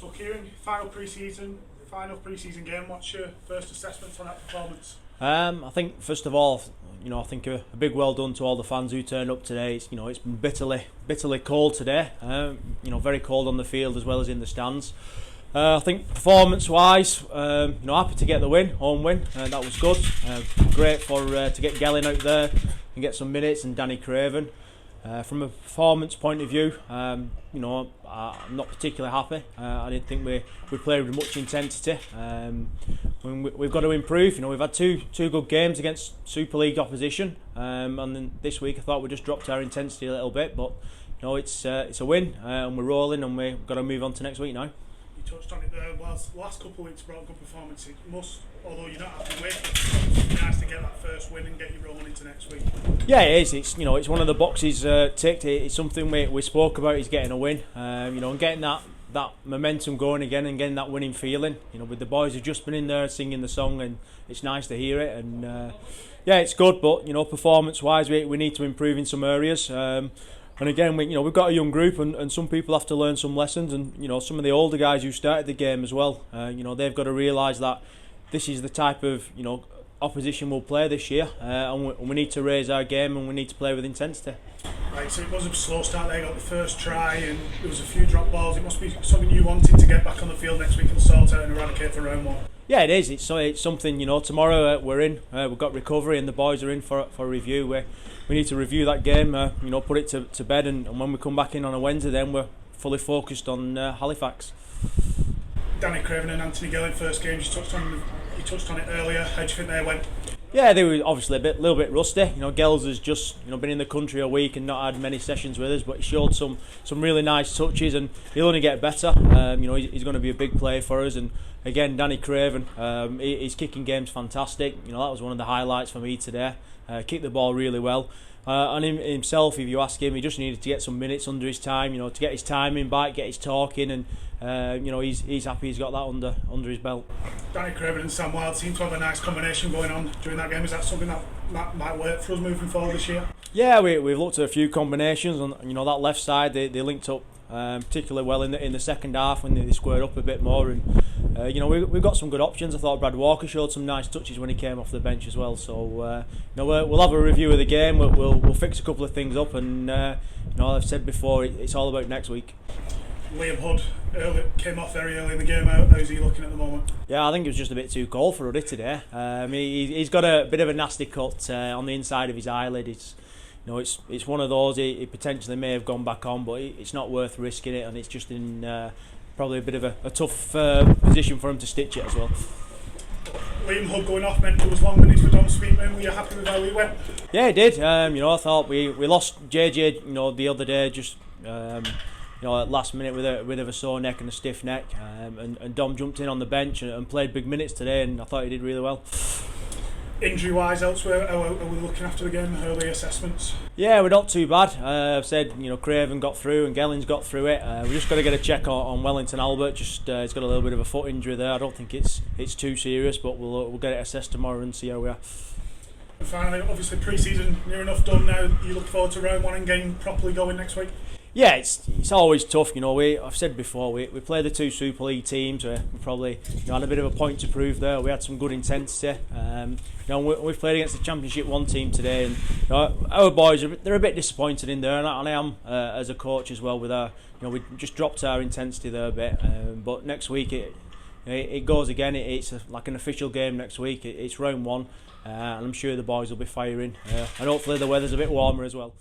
So Kieron, final pre-season game. What's your first assessment on that performance? I think first of all, I think a big well done to all the fans who turned up today. It's been bitterly cold today. Very cold on the field as well as in the stands. I think performance-wise, happy to get the win, home win. That was good. Great to get Gellin out there and get some minutes, and Danny Craven. From a performance point of view, I'm not particularly happy. I didn't think we played with much intensity. We've got to improve. We've had two good games against Super League opposition, and then this week I thought we just dropped our intensity a little bit. But it's a win, and we're rolling, and we've got to move on to next week now. You touched on it there. Whilst the last couple of weeks brought good performance, it must, although you're not happy with it, it's nice to get that first win and get you rolling into next week. Yeah, it is. It's one of the boxes ticked. It's something we spoke about, is getting a win. And getting that momentum going again and getting that winning feeling. With the boys who've just been in there singing the song, and it's nice to hear it. And it's good. But performance-wise, we need to improve in some areas. And again, we've got a young group, and some people have to learn some lessons. And some of the older guys who started the game as well. They've got to realise that this is the type of opposition we'll play this year, and we need to raise our game, and we need to play with intensity. Right, so it was a slow start. They got the first try, and there was a few drop balls. It must be something you wanted to get back on the field next week and sort out and eradicate for round one. Yeah, it is. It's something. Tomorrow we're in. We've got recovery, and the boys are in for a review. We need to review that game. Put it to bed, and when we come back in on a Wednesday, then we're fully focused on Halifax. Danny Craven and Anthony Gellin, first games. You touched on it earlier. How do you think they went? Yeah, they were obviously a little bit rusty. Gels has just been in the country a week and not had many sessions with us, but he showed some really nice touches, and he'll only get better. He's going to be a big player for us. And again, Danny Craven, his kicking game's fantastic. That was one of the highlights for me today. Kicked the ball really well. And himself, if you ask him, he just needed to get some minutes under his time, to get his timing back, get his talking, and he's happy he's got that under his belt. Danny Craven and Sam Wild seem to have a nice combination going on during that game. Is that something that might work for us moving forward this year? Yeah, we've looked at a few combinations on that left side. They linked up particularly well in the second half when they squared up a bit more, and we've got some good options. I thought Brad Walker showed some nice touches when he came off the bench as well. So we'll have a review of the game. We'll fix a couple of things up, and I've said before, it's all about next week. Liam Hood came off very early in the game. How's he looking at the moment? Yeah, I think it was just a bit too cold for Huddy today. He's got a bit of a nasty cut on the inside of his eyelid. It's one of those. He potentially may have gone back on, but it's not worth risking it, and it's just in probably a bit of a tough position for him to stitch it as well. Liam Hood going off meant it was long minutes for Dom Sweetman. Were you happy with how he went? Yeah, he did. I thought we lost JJ the other day, just at last minute with a bit of a sore neck and a stiff neck, and Dom jumped in on the bench and played big minutes today, and I thought he did really well. Injury wise elsewhere, how are we looking after the game? Early assessments? Yeah, we're not too bad. I've said Craven got through and Gellin's got through it. We just got to get a check on Wellington Albert. He's got a little bit of a foot injury there. I don't think it's too serious, but we'll get it assessed tomorrow and see how we are. And finally, obviously pre-season near enough done now. You look forward to round one and getting properly going next week? Yeah, it's always tough. I've said before, we play the two Super League teams. We probably had a bit of a point to prove there. We had some good intensity. We've played against the Championship 1 team today, and our boys they're a bit disappointed in there, and I am as a coach as well. With our, we just dropped our intensity there a bit. But next week it goes again. It's like an official game next week. It's round one, and I'm sure the boys will be firing. And hopefully the weather's a bit warmer as well.